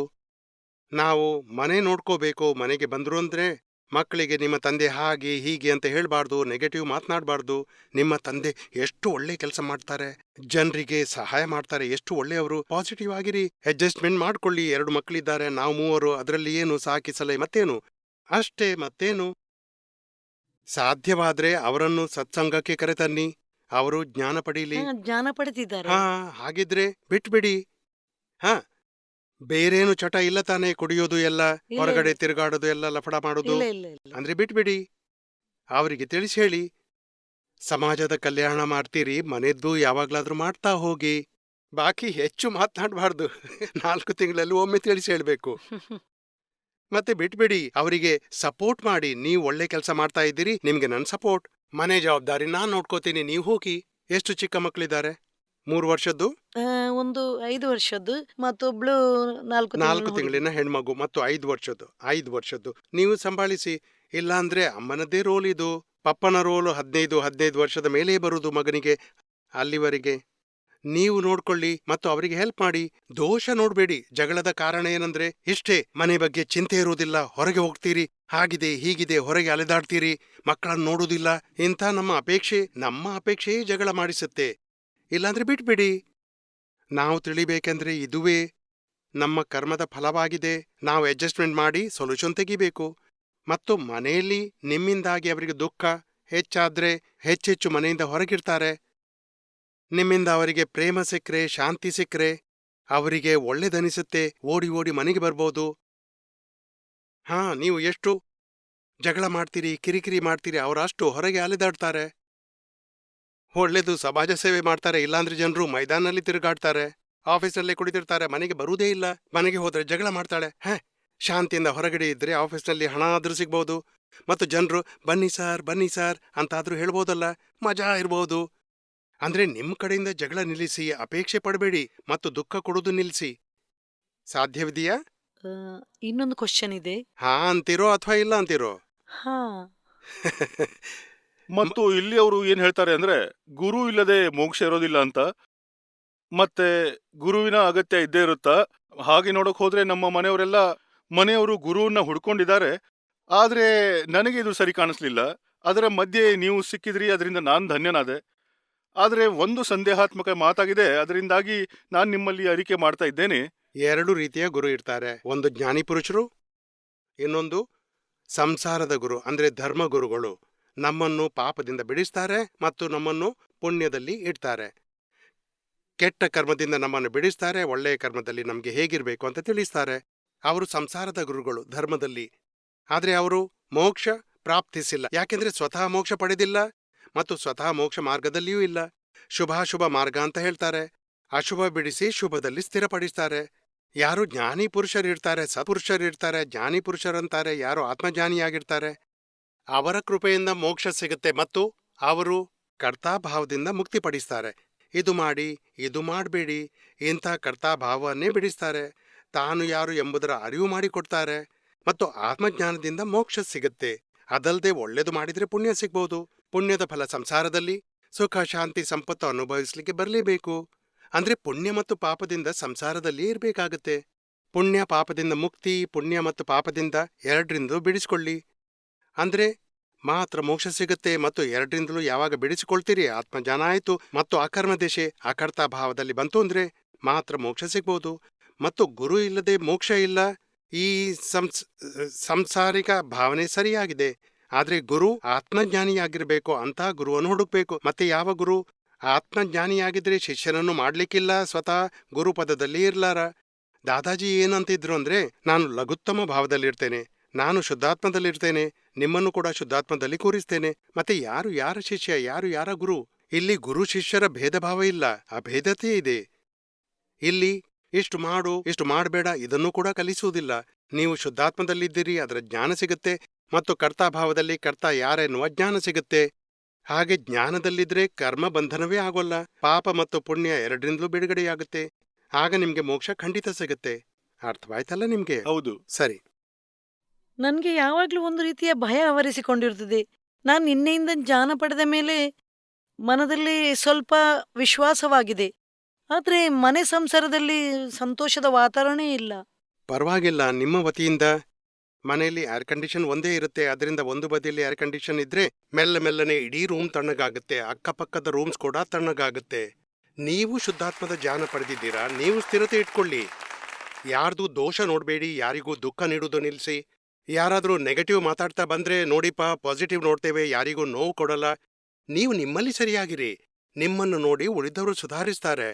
ನಾವು ಮನೆ ನೋಡ್ಕೋಬೇಕು. ಮನೆಗೆ ಬಂದ್ರು ಅಂದ್ರೆ ಮಕ್ಕಳಿಗೆ ನಿಮ್ಮ ತಂದೆ ಹಾಗೆ ಹೀಗೆ ಅಂತ ಹೇಳ್ಬಾರ್ದು, ನೆಗೆಟಿವ್ ಮಾತನಾಡಬಾರ್ದು. ನಿಮ್ಮ ತಂದೆ ಎಷ್ಟು ಒಳ್ಳೆ ಕೆಲಸ ಮಾಡ್ತಾರೆ, ಜನರಿಗೆ ಸಹಾಯ ಮಾಡ್ತಾರೆ, ಎಷ್ಟು ಒಳ್ಳೆಯವರು, ಪಾಸಿಟಿವ್ ಆಗಿರಿ. ಅಡ್ಜಸ್ಟ್ಮೆಂಟ್ ಮಾಡ್ಕೊಳ್ಳಿ. 2 ಮಕ್ಕಳಿದ್ದಾರೆ, ನಾವು 3, ಅದರಲ್ಲಿ ಏನು ಸಾಕಿಸಲೇ, ಮತ್ತೇನು ಅಷ್ಟೇ, ಮತ್ತೇನು. ಸಾಧ್ಯವಾದ್ರೆ ಅವರನ್ನು ಸತ್ಸಂಗಕ್ಕೆ ಕರೆತನ್ನಿ, ಅವರು ಜ್ಞಾನ ಪಡೀಲಿ. ಜ್ಞಾನ ಪಡೆದಿದ್ದಾರೆ. ಹಾ, ಹಾಗಿದ್ರೆ ಬಿಟ್ಬಿಡಿ. ಹಾ, ಬೇರೇನು ಚಟ ಇಲ್ಲ ತಾನೇ? ಕುಡಿಯೋದು ಎಲ್ಲ, ಇಲ್ಲ, ಹೊರಗಡೆ ಇಲ್ಲ. ತಿರುಗಾಡೋದು ಎಲ್ಲ, ಲಫಡ ಮಾಡೋದು, ಇಲ್ಲ ಇಲ್ಲ ಇಲ್ಲ. ಅಂದ್ರೆ ಬಿಟ್ಬಿಡಿ. ಅವರಿಗೆ ತಿಳಿಸಿ ಹೇಳಿ, ಸಮಾಜದ ಕಲ್ಯಾಣ ಮಾಡ್ತೀರಿ, ಮನೆದ್ದು ಯಾವಾಗ್ಲಾದ್ರೂ ಮಾಡ್ತಾ ಹೋಗಿ. ಬಾಕಿ ಹೆಚ್ಚು ಮಾತನಾಡಬಾರ್ದು. 4 ತಿಂಗಳಲ್ಲಿ ಒಮ್ಮೆ ತಿಳಿಸಿ ಹೇಳ್ಬೇಕು. ಮತ್ತೆ ಬಿಟ್ಬಿಡಿ. ಅವರಿಗೆ ಸಪೋರ್ಟ್ ಮಾಡಿ. ನೀವು ಒಳ್ಳೆ ಕೆಲಸ ಮಾಡ್ತಾ ಇದ್ದೀರಿ, ನಿಮ್ಗೆ ನನ್ನ ಸಪೋರ್ಟ್. ಮನೆ ಜವಾಬ್ದಾರಿ ನಾನ್ ನೋಡ್ಕೋತೀನಿ, ನೀವು ಹೋಗಿ. ಎಷ್ಟು ಚಿಕ್ಕ ಮಕ್ಕಳಿದ್ದಾರೆ? 3 ವರ್ಷದ್ದು, ಒಂದು 5 ವರ್ಷದ್ದು, ಮತ್ತೊಬ್ಳು 4 4 ತಿಂಗಳಿನ ಹೆಣ್ಮಗು, ಮತ್ತು 5 ವರ್ಷದ್ದು ನೀವು ಸಂಭಾಳಿಸಿ. ಇಲ್ಲಾಂದ್ರೆ ಅಮ್ಮನದ್ದೇ ರೋಲ್ ಇದು. ಪಪ್ಪನ ರೋಲು 15 ವರ್ಷದ ಮೇಲೇ ಬರುವುದು ಮಗನಿಗೆ. ಅಲ್ಲಿವರೆಗೆ ನೀವು ನೋಡ್ಕೊಳ್ಳಿ ಮತ್ತು ಅವರಿಗೆ ಹೆಲ್ಪ್ ಮಾಡಿ. ದೋಷ ನೋಡ್ಬೇಡಿ. ಜಗಳದ ಕಾರಣ ಏನಂದ್ರೆ ಇಷ್ಟೇ, ಮನೆ ಬಗ್ಗೆ ಚಿಂತೆ ಇರುವುದಿಲ್ಲ, ಹೊರಗೆ ಹೋಗ್ತೀರಿ, ಹಾಗಿದೆ ಹೀಗಿದೆ, ಹೊರಗೆ ಅಲೆದಾಡ್ತೀರಿ, ಮಕ್ಕಳನ್ನು ನೋಡುವುದಿಲ್ಲ. ಇಂಥ ನಮ್ಮ ಅಪೇಕ್ಷೆಯೇ ಜಗಳ ಮಾಡಿಸುತ್ತೆ. ಇಲ್ಲಾಂದ್ರೆ ಬಿಟ್ಬಿಡಿ. ನಾವು ತಿಳಿಬೇಕೆಂದ್ರೆ ಇದುವೇ ನಮ್ಮ ಕರ್ಮದ ಫಲವಾಗಿದೆ. ನಾವು ಅಡ್ಜಸ್ಟ್ಮೆಂಟ್ ಮಾಡಿ ಸೊಲ್ಯೂಷನ್ ತೆಗಿಬೇಕು. ಮತ್ತು ಮನೆಯಲ್ಲಿ ನಿಮ್ಮಿಂದಾಗಿ ಅವರಿಗೆ ದುಃಖ ಹೆಚ್ಚಾದ್ರೆ ಹೆಚ್ಚೆಚ್ಚು ಮನೆಯಿಂದ ಹೊರಗಿರ್ತಾರೆ. ನಿಮ್ಮಿಂದ ಅವರಿಗೆ ಪ್ರೇಮ ಸಿಕ್ಕ್ರೆ, ಶಾಂತಿ ಸಿಕ್ಕ್ರೆ, ಅವರಿಗೆ ಒಳ್ಳೇದನಿಸುತ್ತೆ, ಓಡಿ ಮನೆಗೆ ಬರ್ಬೋದು. ಹಾ, ನೀವು ಎಷ್ಟು ಜಗಳ ಮಾಡ್ತೀರಿ, ಕಿರಿಕಿರಿ ಮಾಡ್ತೀರಿ, ಅವರಷ್ಟು ಹೊರಗೆ ಅಲೆದಾಡ್ತಾರೆ. ಒಳ್ಳೇದು, ಸಮಾಜ ಸೇವೆ ಮಾಡ್ತಾರೆ. ಇಲ್ಲಾಂದ್ರೆ ಜನರು ಮೈದಾನಲ್ಲಿ ತಿರುಗಾಡ್ತಾರೆ, ಆಫೀಸ್ನಲ್ಲೇ ಕುಳಿತಿರ್ತಾರೆ, ಮನೆಗೆ ಬರುವುದೇ ಇಲ್ಲ. ಮನೆಗೆ ಹೋದ್ರೆ ಜಗಳ ಮಾಡ್ತಾಳೆ. ಶಾಂತಿಯಿಂದ ಹೊರಗಡೆ ಇದ್ರೆ ಆಫೀಸ್ನಲ್ಲಿ ಹಣ ಆದ್ರೂ ಸಿಗ್ಬೋದು, ಮತ್ತು ಜನರು ಬನ್ನಿ ಸಾರ್ ಅಂತಾದ್ರೂ ಹೇಳ್ಬೋದಲ್ಲ, ಮಜಾ ಇರ್ಬೋದು. ಅಂದ್ರೆ ನಿಮ್ ಕಡೆಯಿಂದ ಜಗಳ ನಿಲ್ಲಿಸಿ, ಅಪೇಕ್ಷೆ ಪಡಬೇಡಿ, ಮತ್ತು ದುಃಖ ಕೊಡೋದು ನಿಲ್ಲಿಸಿ. ಸಾಧ್ಯವಿದೆಯಾ? ಇನ್ನೊಂದು ಕ್ವಶನ್ ಇದೆ. ಹಾ ಅಂತೀರೋ ಅಥವಾ ಇಲ್ಲ ಅಂತೀರೋ? ಹಾ. ಮತ್ತು ಇಲ್ಲಿ ಅವರು ಏನ್ ಹೇಳ್ತಾರೆ ಅಂದ್ರೆ, ಗುರು ಇಲ್ಲದೆ ಮೋಕ್ಷ ಇರೋದಿಲ್ಲ ಅಂತ. ಮತ್ತೆ ಗುರುವಿನ ಅಗತ್ಯ ಇದ್ದೇ ಇರುತ್ತಾ? ಹಾಗೆ ನೋಡಕ್ ಹೋದ್ರೆ ನಮ್ಮ ಮನೆಯವರು ಗುರುವನ್ನ ಹುಡ್ಕೊಂಡಿದ್ದಾರೆ. ಆದ್ರೆ ನನಗೆ ಇದು ಸರಿ ಕಾಣಿಸ್ಲಿಲ್ಲ. ಅದರ ಮಧ್ಯೆ ನೀವು ಸಿಕ್ಕಿದ್ರಿ, ಅದರಿಂದ ನಾನು ಧನ್ಯನಾದೆ. ಆದ್ರೆ ಒಂದು ಸಂದೇಹಾತ್ಮಕ ಮಾತಾಗಿದೆ, ಅದರಿಂದಾಗಿ ನಾನು ನಿಮ್ಮಲ್ಲಿ ಅರಿಕೆ ಮಾಡ್ತಾ ಇದ್ದೇನೆ. 2 ರೀತಿಯ ಗುರು ಇರ್ತಾರೆ. ಒಂದು ಜ್ಞಾನಿ ಪುರುಷರು, ಇನ್ನೊಂದು ಸಂಸಾರದ ಗುರು, ಅಂದ್ರೆ ಧರ್ಮಗುರುಗಳು. ನಮ್ಮನ್ನು ಪಾಪದಿಂದ ಬಿಡಿಸ್ತಾರೆ ಮತ್ತು ನಮ್ಮನ್ನು ಪುಣ್ಯದಲ್ಲಿ ಇಡ್ತಾರೆ. ಕೆಟ್ಟ ಕರ್ಮದಿಂದ ನಮ್ಮನ್ನು ಬಿಡಿಸ್ತಾರೆ, ಒಳ್ಳೆಯ ಕರ್ಮದಲ್ಲಿ ನಮಗೆ ಹೇಗಿರ್ಬೇಕು ಅಂತ ತಿಳಿಸ್ತಾರೆ. ಅವರು ಸಂಸಾರದ ಗುರುಗಳು ಧರ್ಮದಲ್ಲಿ. ಆದ್ರೆ ಅವರು ಮೋಕ್ಷ ಪ್ರಾಪ್ತಿಸಿಲ್ಲ. ಯಾಕೆಂದ್ರೆ ಸ್ವತಃ ಮೋಕ್ಷ ಪಡೆದಿಲ್ಲ ಮತ್ತು ಸ್ವತಃ ಮೋಕ್ಷ ಮಾರ್ಗದಲ್ಲಿಯೂ ಇಲ್ಲ. ಶುಭಾಶುಭ ಮಾರ್ಗ ಅಂತ ಹೇಳ್ತಾರೆ. ಅಶುಭ ಬಿಡಿಸಿ ಶುಭದಲ್ಲಿ ಸ್ಥಿರಪಡಿಸ್ತಾರೆ. ಯಾರು ಜ್ಞಾನಿ ಪುರುಷರಿರ್ತಾರೆ, ಸತ್ಪುರುಷರಿರ್ತಾರೆ, ಜ್ಞಾನಿ ಪುರುಷರಂತಾರೆ. ಯಾರು ಆತ್ಮಜ್ಞಾನಿಯಾಗಿರ್ತಾರೆ ಅವರ ಕೃಪೆಯಿಂದ ಮೋಕ್ಷ ಸಿಗುತ್ತೆ ಮತ್ತು ಅವರು ಕರ್ತಾಭಾವದಿಂದ ಮುಕ್ತಿಪಡಿಸ್ತಾರೆ. ಇದು ಮಾಡಿ, ಇದು ಮಾಡಬೇಡಿ, ಇಂಥ ಕರ್ತಾಭಾವವನ್ನೇ ಬಿಡಿಸ್ತಾರೆ. ತಾನು ಯಾರು ಎಂಬುದರ ಅರಿವು ಮಾಡಿಕೊಡ್ತಾರೆ ಮತ್ತು ಆತ್ಮಜ್ಞಾನದಿಂದ ಮೋಕ್ಷ ಸಿಗುತ್ತೆ. ಅದಲ್ಲದೆ ಒಳ್ಳೆಯದು ಮಾಡಿದ್ರೆ ಪುಣ್ಯ ಸಿಗ್ಬೋದು. ಪುಣ್ಯದ ಫಲ ಸಂಸಾರದಲ್ಲಿ ಸುಖ, ಶಾಂತಿ, ಸಂಪತ್ತು ಅನುಭವಿಸ್ಲಿಕ್ಕೆ ಬರಲೇಬೇಕು. ಅಂದ್ರೆ ಪುಣ್ಯ ಮತ್ತು ಪಾಪದಿಂದ ಸಂಸಾರದಲ್ಲಿ ಇರಬೇಕಾಗತ್ತೆ. ಪುಣ್ಯ ಪಾಪದಿಂದ ಮುಕ್ತಿ, ಪುಣ್ಯ ಮತ್ತು ಪಾಪದಿಂದ ಎರಡರಿಂದಲೂ ಬಿಡಿಸ್ಕೊಳ್ಳಿ. ಅಂದ್ರೆ ಮಾತ್ರ ಮೋಕ್ಷ ಸಿಗುತ್ತೆ. ಮತ್ತು ಎರಡರಿಂದಲೂ ಯಾವಾಗ ಬಿಡಿಸಿಕೊಳ್ತೀರಿ, ಆತ್ಮಜ್ಞಾನ ಆಯಿತು ಮತ್ತು ಅಕರ್ಮ ದೇಶೆ ಅಕರ್ತಾ ಭಾವದಲ್ಲಿ ಬಂತು ಅಂದ್ರೆ ಮಾತ್ರ ಮೋಕ್ಷ ಸಿಗ್ಬೋದು. ಮತ್ತು ಗುರು ಇಲ್ಲದೆ ಮೋಕ್ಷ ಇಲ್ಲ. ಈ ಸಂಸಾರಿಕ ಭಾವನೆ ಸರಿಯಾಗಿದೆ. ಆದ್ರೆ ಗುರು ಆತ್ಮಜ್ಞಾನಿಯಾಗಿರ್ಬೇಕು. ಅಂತ ಗುರುವನ್ನು ಹುಡುಕ್ಬೇಕು. ಮತ್ತೆ ಯಾವ ಗುರು? ಆತ್ಮಜ್ಞಾನಿಯಾಗಿದ್ರೆ ಶಿಷ್ಯನನ್ನು ಮಾಡ್ಲಿಕ್ಕಿಲ್ಲ, ಸ್ವತಃ ಗುರುಪದದಲ್ಲಿ ಇರ್ಲಾರ. ದಾದಾಜಿ ಏನಂತಿದ್ರು ಅಂದ್ರೆ, ನಾನು ಲಘುತ್ತಮ ಭಾವದಲ್ಲಿರ್ತೇನೆ, ನಾನು ಶುದ್ಧಾತ್ಮದಲ್ಲಿರ್ತೇನೆ, ನಿಮ್ಮನ್ನು ಕೂಡ ಶುದ್ಧಾತ್ಮದಲ್ಲಿ ಕೂರಿಸ್ತೇನೆ. ಮತ್ತೆ ಯಾರು ಯಾರ ಶಿಷ್ಯ, ಯಾರು ಯಾರ ಗುರು? ಇಲ್ಲಿ ಗುರು ಶಿಷ್ಯರ ಭೇದ ಭಾವ ಇಲ್ಲ, ಅಭೇದತೆ ಇದೆ. ಇಲ್ಲಿ ಇಷ್ಟು ಮಾಡು, ಇಷ್ಟು ಮಾಡಬೇಡ ಇದನ್ನೂ ಕೂಡ ಕಲಿಸುವುದಿಲ್ಲ. ನೀವು ಶುದ್ಧಾತ್ಮದಲ್ಲಿದ್ದೀರಿ, ಅದರ ಜ್ಞಾನ ಸಿಗುತ್ತೆ. ಮತ್ತು ಕರ್ತಾಭಾವದಲ್ಲಿ ಕರ್ತ ಯಾರೆನ್ನುವ ಜ್ಞಾನ ಸಿಗುತ್ತೆ. ಹಾಗೆ ಜ್ಞಾನದಲ್ಲಿದ್ರೆ ಕರ್ಮ ಬಂಧನವೇ ಆಗೋಲ್ಲ. ಪಾಪ ಮತ್ತು ಪುಣ್ಯ ಎರಡರಿಂದಲೂ ಬಿಡುಗಡೆಯಾಗುತ್ತೆ. ಆಗ ನಿಮ್ಗೆ ಮೋಕ್ಷ ಖಂಡಿತ ಸಿಗುತ್ತೆ. ಅರ್ಥವಾಯ್ತಲ್ಲ ನಿಮ್ಗೆ? ಹೌದು. ಸರಿ. ನನಗೆ ಯಾವಾಗಲೂ ಒಂದು ರೀತಿಯ ಭಯ ಆವರಿಸಿಕೊಂಡಿರ್ತದೆ. ನಾನು ನಿನ್ನೆಯಿಂದ ಜ್ಞಾನ ಪಡೆದ ಮೇಲೆ ಮನದಲ್ಲಿ ಸ್ವಲ್ಪ ವಿಶ್ವಾಸವಾಗಿದೆ. ಆದರೆ ಮನೆ ಸಂಸಾರದಲ್ಲಿ ಸಂತೋಷದ ವಾತಾವರಣನೇ ಇಲ್ಲ. ಪರವಾಗಿಲ್ಲ. ನಿಮ್ಮ ವತಿಯಿಂದ ಮನೆಯಲ್ಲಿ ಏರ್ ಕಂಡೀಷನ್ ಒಂದೇ ಇರುತ್ತೆ. ಅದರಿಂದ ಒಂದು ಬದಿಯಲ್ಲಿ ಏರ್ ಕಂಡೀಷನ್ ಇದ್ರೆ ಮೆಲ್ಲ ಮೆಲ್ಲನೆ ಇಡೀ ರೂಮ್ ತಣ್ಣಗಾಗುತ್ತೆ. ಅಕ್ಕಪಕ್ಕದ ರೂಮ್ಸ್ ಕೂಡ ತಣ್ಣಗಾಗುತ್ತೆ. ನೀವು ಶುದ್ಧಾತ್ಮದ ಜ್ಞಾನ ಪಡೆದಿದ್ದೀರಾ, ನೀವು ಸ್ಥಿರತೆ ಇಟ್ಕೊಳ್ಳಿ. ಯಾರ್ದು ದೋಷ ನೋಡಬೇಡಿ, ಯಾರಿಗೂ ದುಃಖ ನೀಡುವುದು ನಿಲ್ಲಿಸಿ. ಯಾರಾದರೂ ನೆಗೆಟಿವ್ ಮಾತಾಡ್ತಾ ಬಂದ್ರೆ ನೋಡಿಪ್ಪ, ಪಾಸಿಟಿವ್ ನೋಡ್ತೇವೆ, ಯಾರಿಗೂ ನೋವು ಕೊಡಲ್ಲ. ನೀವು ನಿಮ್ಮಲ್ಲಿ ಸರಿಯಾಗಿರಿ. ನಿಮ್ಮನ್ನು ನೋಡಿ ಉಳಿದವರು ಸುಧಾರಿಸ್ತಾರೆ.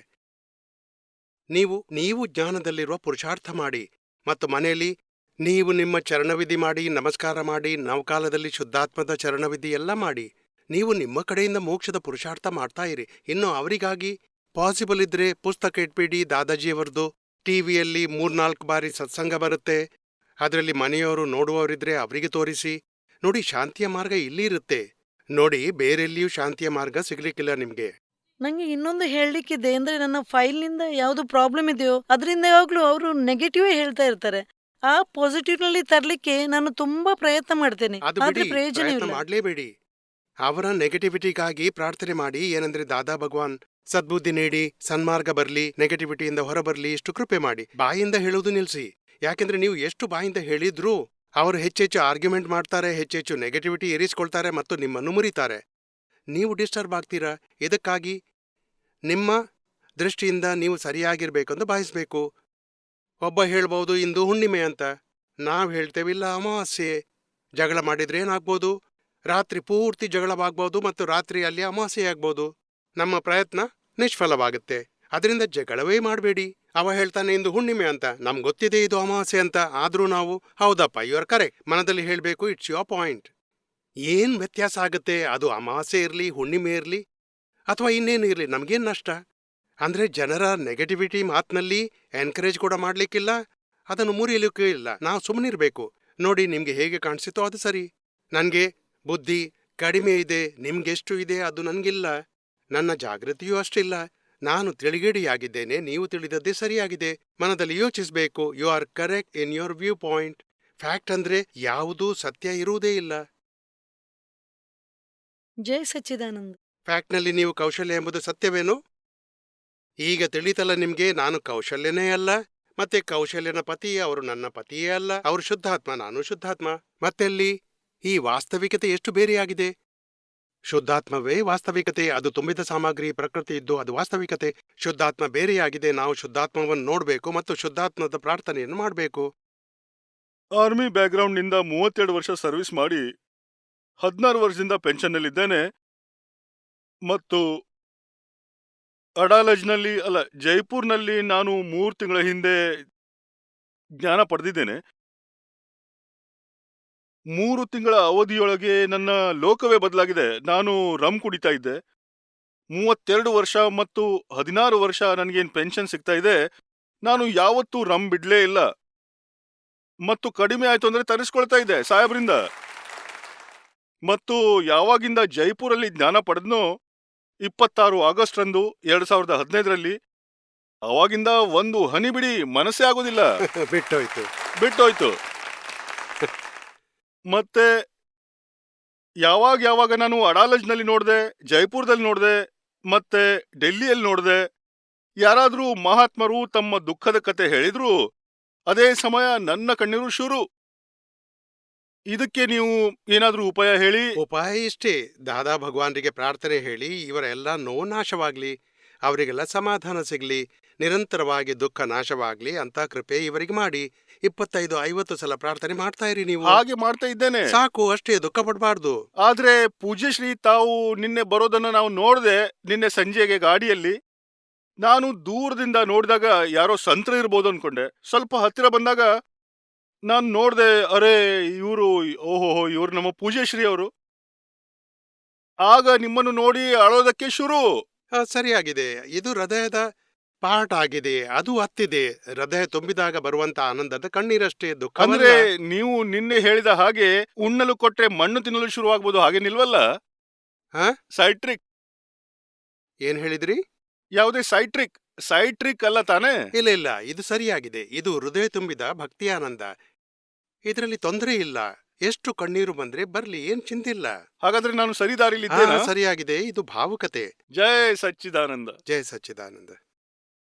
ನೀವು ಜ್ಞಾನದಲ್ಲಿರುವ ಪುರುಷಾರ್ಥ ಮಾಡಿ. ಮತ್ತು ಮನೆಯಲ್ಲಿ ನೀವು ನಿಮ್ಮ ಚರಣವಿಧಿ ಮಾಡಿ, ನಮಸ್ಕಾರ ಮಾಡಿ, ನವಕಾಲದಲ್ಲಿ ಶುದ್ಧಾತ್ಮದ ಚರಣವಿಧಿ ಎಲ್ಲ ಮಾಡಿ. ನೀವು ನಿಮ್ಮ ಕಡೆಯಿಂದ ಮೋಕ್ಷದ ಪುರುಷಾರ್ಥ ಮಾಡ್ತಾ ಇರಿ. ಇನ್ನು ಅವರಿಗಾಗಿ ಪಾಸಿಬಲ್ ಇದ್ರೆ ಪುಸ್ತಕ ಇಟ್ಬೇಡಿ. ದಾದಾಜಿಯವರದು ಟಿವಿಯಲ್ಲಿ 3-4 ಬಾರಿ ಸತ್ಸಂಗ ಬರುತ್ತೆ. ಅದರಲ್ಲಿ ಮನೆಯವರು ನೋಡುವವರಿದ್ರೆ ಅವರಿಗೆ ತೋರಿಸಿ. ನೋಡಿ, ಶಾಂತಿಯ ಮಾರ್ಗ ಇಲ್ಲಿ ಇರುತ್ತೆ. ನೋಡಿ, ಬೇರೆಲ್ಲಿಯೂ ಶಾಂತಿಯ ಮಾರ್ಗ ಸಿಗ್ಲಿಕ್ಕಿಲ್ಲ ನಿಮ್ಗೆ. ನಂಗೆ ಇನ್ನೊಂದು ಹೇಳಲಿಕ್ಕಿದೆ. ಅಂದ್ರೆ ನನ್ನ ಫೈಲ್ನಿಂದ ಯಾವುದು ಪ್ರಾಬ್ಲಮ್ ಇದೆಯೋ ಅದರಿಂದ ಯಾವಾಗಲೂ ಅವರು ನೆಗೆಟಿವೇ ಹೇಳ್ತಾ ಇರ್ತಾರೆ. ಆ ಪಾಸಿಟಿವ್ನಲ್ಲಿ ತರಲಿಕ್ಕೆ ನಾನು ತುಂಬಾ ಪ್ರಯತ್ನ ಮಾಡ್ತೇನೆ, ಅದು ಆದ್ರೆ ಬಿಡಿ, ಪ್ರಯೋಜನ ಪ್ರಯತ್ನ ಇಲ್ಲ. ಮಾಡ್ಲೇಬೇಡಿ. ಅವರ ನೆಗೆಟಿವಿಟಿಗಾಗಿ ಪ್ರಾರ್ಥನೆ ಮಾಡಿ. ಏನಂದ್ರೆ, ದಾದಾ ಭಗವಾನ್ ಸದ್ಬುದ್ಧಿ ನೀಡಿ, ಸನ್ಮಾರ್ಗ ಬರ್ಲಿ, ನೆಗೆಟಿವಿಟಿಯಿಂದ ಹೊರಬರ್ಲಿ, ಇಷ್ಟು ಕೃಪೆ ಮಾಡಿ. ಬಾಯಿಂದ ಹೇಳುವುದು ನಿಲ್ಸಿ. ಯಾಕೆಂದ್ರೆ ನೀವು ಎಷ್ಟು ಬಾಯಿಂದ ಹೇಳಿದ್ರೂ ಅವರು ಹೆಚ್ಚೆಚ್ಚು ಆರ್ಗ್ಯುಮೆಂಟ್ ಮಾಡ್ತಾರೆ, ಹೆಚ್ಚೆಚ್ಚು ನೆಗೆಟಿವಿಟಿ ಏರಿಸ್ಕೊಳ್ತಾರೆ ಮತ್ತು ನಿಮ್ಮನ್ನು ಮುರಿತಾರೆ. ನೀವು ಡಿಸ್ಟರ್ಬ್ ಆಗ್ತೀರಾ. ಇದಕ್ಕಾಗಿ ನಿಮ್ಮ ದೃಷ್ಟಿಯಿಂದ ನೀವು ಸರಿಯಾಗಿರ್ಬೇಕೆಂದು ಭಾವಿಸ್ಬೇಕು. ಒಬ್ಬ ಹೇಳ್ಬೋದು ಇಂದು ಹುಣ್ಣಿಮೆ ಅಂತ, ನಾವು ಹೇಳ್ತೇವೆ ಇಲ್ಲ ಅಮಾವಾಸ್ಯೆ. ಜಗಳ ಮಾಡಿದ್ರೆ ಏನಾಗ್ಬೋದು? ರಾತ್ರಿ ಪೂರ್ತಿ ಜಗಳವಾಗ್ಬೋದು ಮತ್ತು ರಾತ್ರಿ ಅಲ್ಲಿ ಅಮಾವಾಸ್ಯೆ ಆಗ್ಬೋದು. ನಮ್ಮ ಪ್ರಯತ್ನ ನಿಷ್ಫಲವಾಗುತ್ತೆ. ಅದರಿಂದ ಜಗಳವೇ ಮಾಡಬೇಡಿ. ಅವ ಹೇಳ್ತಾನೆ ಇಂದು ಹುಣ್ಣಿಮೆ ಅಂತ, ನಮ್ಗೆ ಗೊತ್ತಿದೆ ಇದು ಅಮಾವಾಸ್ಯೆ ಅಂತ. ಆದ್ರೂ ನಾವು ಹೌದಪ್ಪ, ಯು ಆರ್ ಕರೆಕ್ಟ್ ಮನದಲ್ಲಿ ಹೇಳಬೇಕು, ಇಟ್ಸ್ ಯೋರ್ ಪಾಯಿಂಟ್. ಏನ್ ವ್ಯತ್ಯಾಸ ಆಗುತ್ತೆ? ಅದು ಅಮಾವಾಸ್ಯೆ ಇರಲಿ, ಹುಣ್ಣಿಮೆ ಇರಲಿ ಅಥವಾ ಇನ್ನೇನು ಇರಲಿ, ನಮಗೇನು ನಷ್ಟ? ಅಂದ್ರೆ ಜನರ ನೆಗೆಟಿವಿಟಿ ಮಾತಿನಲ್ಲಿ ಎನ್ಕರೇಜ್ ಕೂಡ ಮಾಡ್ಲಿಕ್ಕಿಲ್ಲ, ಅದನ್ನು ಮುರಿಯಲಿಕ್ಕೂ ಇಲ್ಲ. ನಾವು ಸುಮ್ಮನಿರ್ಬೇಕು. ನೋಡಿ, ನಿಮ್ಗೆ ಹೇಗೆ ಕಾಣಿಸಿತೋ ಅದು ಸರಿ. ನನಗೆ ಬುದ್ಧಿ ಕಡಿಮೆ ಇದೆ, ನಿಮ್ಗೆಷ್ಟು ಇದೆ ಅದು ನನಗಿಲ್ಲ. ನನ್ನ ಜಾಗೃತಿಯೂ ಅಷ್ಟಿಲ್ಲ. ನಾನು ತಿಳಿಗೇಡಿಯಾಗಿದ್ದೇನೆ, ನೀವು ತಿಳಿದದ್ದೇ ಸರಿಯಾಗಿದೆ. ಮನದಲ್ಲಿ ಯೋಚಿಸಬೇಕು. You are correct in your view point. Fact ಅಂದ್ರೆ ಯಾವುದೂ ಸತ್ಯ ಇರುವುದೇ ಇಲ್ಲ. ಜೈ ಸಚ್ಚಿದಾನಂದ. ಫ್ಯಾಕ್ಟ್ನಲ್ಲಿ ನೀವು ಕೌಶಲ್ಯ ಎಂಬುದು ಸತ್ಯವೇನು? ಈಗ ತಿಳಿತಲ್ಲ ನಿಮ್ಗೆ, ನಾನು ಕೌಶಲ್ಯನೇ ಅಲ್ಲ, ಮತ್ತೆ ಕೌಶಲ್ಯನ ಪತಿ ಅವರು ನನ್ನ ಪತಿಯೇ ಅಲ್ಲ. ಅವರು ಶುದ್ಧಾತ್ಮ, ನಾನು ಶುದ್ಧಾತ್ಮ. ಮತ್ತೆಲ್ಲಿ ಈ ವಾಸ್ತವಿಕತೆ ಎಷ್ಟು ಬೇರೆಯಾಗಿದೆ? ಶುದ್ಧಾತ್ಮವೇ ವಾಸ್ತವಿಕತೆ. ಅದು ತುಂಬಿದ ಸಾಮಗ್ರಿ, ಪ್ರಕೃತಿ ಇದ್ದು ಅದು ವಾಸ್ತವಿಕತೆ. ಶುದ್ಧಾತ್ಮ ಬೇರೆಯಾಗಿದೆ. ನಾವು ಶುದ್ಧಾತ್ಮವನ್ನು ನೋಡಬೇಕು ಮತ್ತು ಶುದ್ಧಾತ್ಮದ ಪ್ರಾರ್ಥನೆಯನ್ನು ಮಾಡಬೇಕು. ಆರ್ಮಿ ಬ್ಯಾಕ್ಗ್ರೌಂಡ್ನಿಂದ 32 ವರ್ಷ ಸರ್ವಿಸ್ ಮಾಡಿ 16 ವರ್ಷದಿಂದ ಪೆನ್ಷನ್ನಲ್ಲಿದ್ದೇನೆ ಮತ್ತು ಅಡಾಲಜ್ನಲ್ಲಿ ಜೈಪುರ್ನಲ್ಲಿ ನಾನು 3 ತಿಂಗಳ ಹಿಂದೆ ಜ್ಞಾನ ಪಡೆದಿದ್ದೇನೆ. 3 ತಿಂಗಳ ಅವಧಿಯೊಳಗೆ ನನ್ನ ಲೋಕವೇ ಬದಲಾಗಿದೆ. ನಾನು ರಮ್ ಕುಡಿತಾ ಇದ್ದೆ. 32 ವರ್ಷ ಮತ್ತು 16 ವರ್ಷ ನನಗೇನು ಪೆನ್ಷನ್ ಸಿಗ್ತಾ ಇದೆ, ನಾನು ಯಾವತ್ತೂ ರಮ್ ಬಿಡ್ಲೇ ಇಲ್ಲ. ಮತ್ತು ಕಡಿಮೆ ಆಯ್ತು ಅಂದ್ರೆ ತರಿಸ್ಕೊಳ್ತಾ ಇದ್ದೆ ಸಾಹೇಬ್ರಿಂದ. ಮತ್ತು ಯಾವಾಗಿಂದ ಜೈಪುರಲ್ಲಿ ಜ್ಞಾನ ಪಡೆದ್ನೋ 26 ಆಗಸ್ಟ್ ರಂದು 2015ರಲ್ಲಿ, ಅವಾಗಿಂದ ಒಂದು ಹನಿ ಬಿಡಿ ಮನಸ್ಸೇ ಆಗೋದಿಲ್ಲ. ಬಿಟ್ಟೋಯ್ತು. ಬಿಟ್ಟೋಯ್ತು. ಮತ್ತೆ ಯಾವಾಗ ನಾನು ಅಡಾಲಜ್ನಲ್ಲಿ ನೋಡ್ದೆ, ಜೈಪುರದಲ್ಲಿ ನೋಡ್ದೆ, ಮತ್ತೆ ಡೆಲ್ಲಿಯಲ್ಲಿ ನೋಡ್ದೆ, ಯಾರಾದ್ರೂ ಮಹಾತ್ಮರು ತಮ್ಮ ದುಃಖದ ಕತೆ ಹೇಳಿದ್ರು ಅದೇ ಸಮಯ ನನ್ನ ಕಣ್ಣೀರು ಶುರು. ಇದಕ್ಕೆ ನೀವು ಏನಾದ್ರೂ ಉಪಾಯ ಹೇಳಿ. ಉಪಾಯ ಇಷ್ಟೇ, ದಾದಾ ಭಗವಾನ್ರಿಗೆ ಪ್ರಾರ್ಥನೆ ಹೇಳಿ ಇವರೆಲ್ಲ ನೋವು ನಾಶವಾಗ್ಲಿ, ಅವರಿಗೆಲ್ಲ ಸಮಾಧಾನ ಸಿಗ್ಲಿ, ನಿರಂತರವಾಗಿ ದುಃಖ ನಾಶವಾಗ್ಲಿ ಅಂತ ಕೃಪೆ ಇವರಿಗೆ ಮಾಡಿ 25-50 ಸಲ ಪ್ರಾರ್ಥನೆ ಮಾಡ್ತಾ ಇರಿ ನೀವು. ಹಾಗೆ ಮಾಡ್ತಾ ಇದ್ದೇನೆ. ಸಾಕು, ಅಷ್ಟೇ, ದುಃಖ ಪಡಬಾರ್ದು. ಆದ್ರೆ ಪೂಜ್ಯಶ್ರೀ ತಾವು ನಿನ್ನೆ ಬರೋದನ್ನ ನಾವು ನೋಡ್ದೆ. ನಿನ್ನೆ ಸಂಜೆಗೆ ಗಾಡಿಯಲ್ಲಿ ನಾನು ದೂರದಿಂದ ನೋಡಿದಾಗ ಯಾರೋ ಸಂತ್ರ ಇರ್ಬೋದು ಅನ್ಕೊಂಡೆ. ಸ್ವಲ್ಪ ಹತ್ತಿರ ಬಂದಾಗ ನಾನು ನೋಡ್ದೆ, ಅರೆ ಇವರು, ಓಹೋ ಇವ್ರು ನಮ್ಮ ಪೂಜ್ಯಶ್ರೀ ಅವರು. ಆಗ ನಿಮ್ಮನ್ನು ನೋಡಿ ಅಳೋದಕ್ಕೆ ಶುರು. ಸರಿಯಾಗಿದೆ, ಇದು ಹೃದಯದ ಪಾಠ ಆಗಿದೆ, ಅದು ಹತ್ತಿದೆ. ಹೃದಯ ತುಂಬಿದಾಗ ಬರುವಂತ ಆನಂದದ ಕಣ್ಣೀರಷ್ಟೇ, ದುಃಖ. ಅಂದ್ರೆ ನೀವು ನಿನ್ನೆ ಹೇಳಿದ ಹಾಗೆ ಉಣ್ಣಲು ಕೊಟ್ರೆ ಮಣ್ಣು ತಿನ್ನಲು ಶುರುವಾಗ್ಬೋದು, ಹಾಗೆ ನಿಲ್ವಲ್ಲ? ಸೈಟ್ರಿಕ್. ಏನ್ ಹೇಳಿದ್ರಿ? ಯಾವುದೇ ಸೈಟ್ರಿಕ್ ಅಲ್ಲ ತಾನೇ? ಇಲ್ಲ, ಇದು ಸರಿಯಾಗಿದೆ. ಇದು ಹೃದಯ ತುಂಬಿದ ಭಕ್ತಿ ಆನಂದ. ಇದರಲ್ಲಿ ತೊಂದರೆ ಇಲ್ಲ. ಎಷ್ಟು ಕಣ್ಣೀರು ಬಂದ್ರೆ ಬರ್ಲಿ, ಏನ್ ಚಿಂತಿಲ್ಲ. ಹಾಗಾದ್ರೆ ನಾನು ಸರಿ ದಾರಿಲಿದ್ದೇನಾ? ಸರಿಯಾಗಿದೆ, ಇದು ಭಾವುಕತೆ. ಜೈ ಸಚ್ಚಿದಾನಂದ. ಜಯ ಸಚ್ಚಿದಾನಂದ.